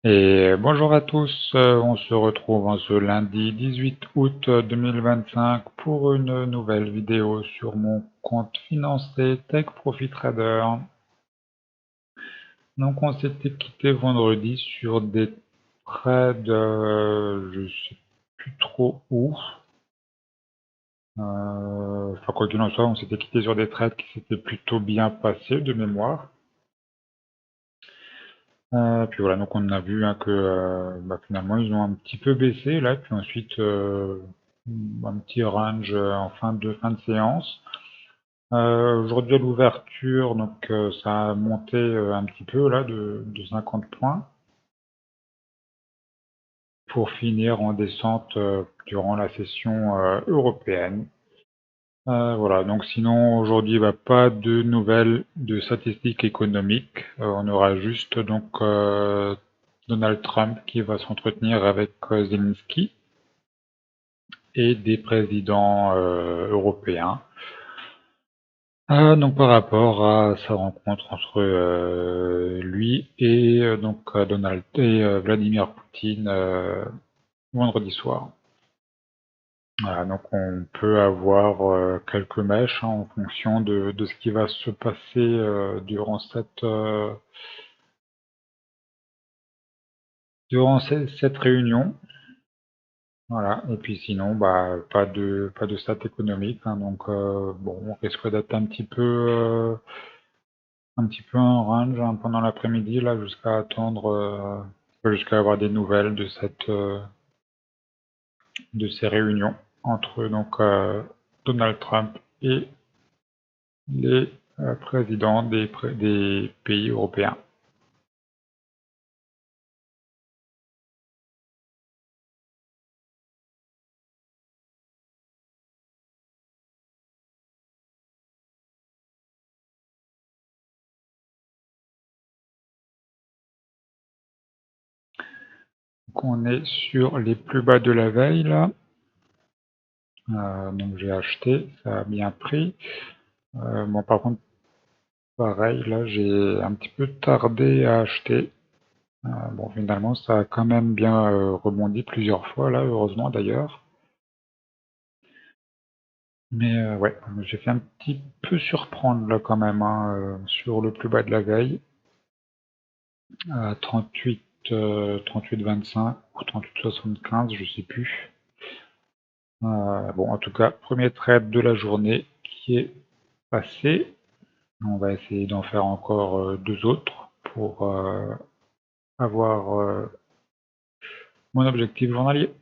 Et bonjour à tous, on se retrouve en ce lundi 18 août 2025 pour une nouvelle vidéo sur mon compte financier Tech Profit Trader. Donc on s'était quitté vendredi sur des trades, je sais plus trop où. Enfin quoi qu'il en soit, on s'était quitté sur des trades qui s'étaient plutôt bien passés de mémoire. Puis voilà, donc on a vu que finalement ils ont un petit peu baissé là, puis ensuite un petit range en fin de séance. Aujourd'hui à l'ouverture, donc ça a monté un petit peu là de 50 points pour finir en descente durant la session européenne. Voilà, donc sinon aujourd'hui pas de nouvelles de statistiques économiques. On aura juste donc Donald Trump qui va s'entretenir avec Zelensky et des présidents européens. Donc par rapport à sa rencontre entre lui et Donald et Vladimir Poutine vendredi soir. Voilà, donc on peut avoir quelques mèches en fonction de ce qui va se passer durant cette réunion. Voilà, et puis sinon, pas de stats économiques, hein, donc bon, on risque d'être un petit peu en range hein, pendant l'après-midi là, jusqu'à attendre, jusqu'à avoir des nouvelles de ces réunions entre donc Donald Trump et les présidents des pays européens. Donc on est sur les plus bas de la veille là. Donc j'ai acheté, ça a bien pris. Bon par contre pareil là j'ai un petit peu tardé à acheter. Bon finalement ça a quand même bien rebondi plusieurs fois là, heureusement d'ailleurs. Mais ouais, j'ai fait un petit peu surprendre là quand même hein, sur le plus bas de la veille à 38,25 ou 38,75, je sais plus. Bon, en tout cas, premier trade de la journée qui est passé. On va essayer d'en faire encore deux autres pour avoir mon objectif journalier.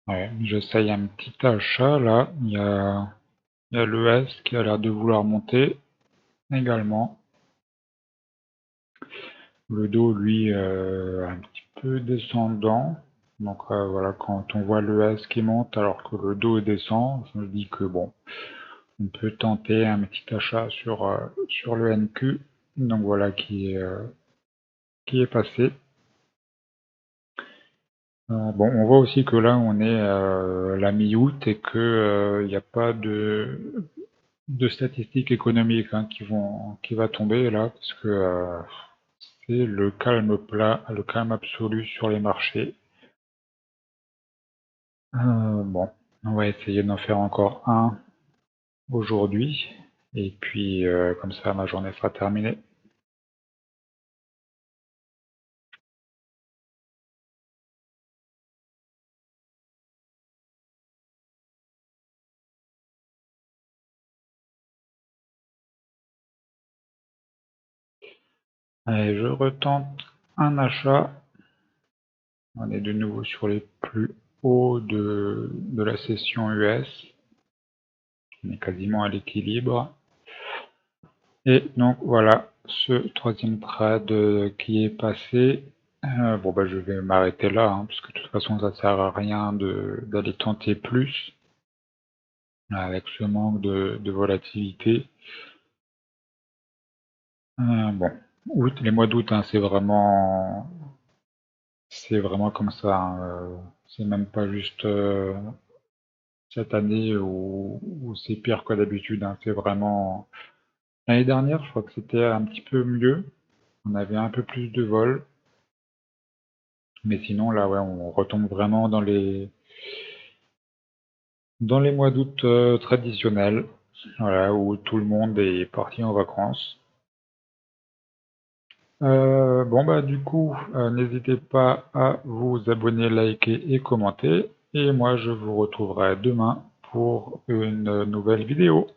Ouais, j'essaye un petit achat là. Il y a l'ES qui a l'air de vouloir monter également. Le dos, lui, un petit peu descendant. Donc voilà, quand on voit l'ES qui monte alors que le dos descend, je me dis que bon, on peut tenter un petit achat sur le NQ. Donc voilà qui est passé. Bon, on voit aussi que là on est la mi-août et que il n'y a pas de statistiques économiques hein, qui va tomber là parce que c'est le calme plat, le calme absolu sur les marchés. Bon, on va essayer d'en faire encore un aujourd'hui et puis comme ça ma journée sera terminée. Allez, je retente un achat. On est de nouveau sur les plus hauts de la session US. On est quasiment à l'équilibre. Et donc voilà ce troisième trade qui est passé Bon bah je vais m'arrêter là, hein, parce que de toute façon ça sert à rien d'aller tenter plus avec ce manque de volatilité. Bon, les mois d'août, hein, c'est vraiment comme ça, hein, c'est même pas juste cette année où c'est pire que d'habitude, hein, c'est vraiment. L'année dernière, je crois que c'était un petit peu mieux, on avait un peu plus de vols, mais sinon là, ouais, on retombe vraiment dans les mois d'août traditionnels, voilà, où tout le monde est parti en vacances. Bon bah du coup, n'hésitez pas à vous abonner, liker et commenter. Et moi je vous retrouverai demain pour une nouvelle vidéo.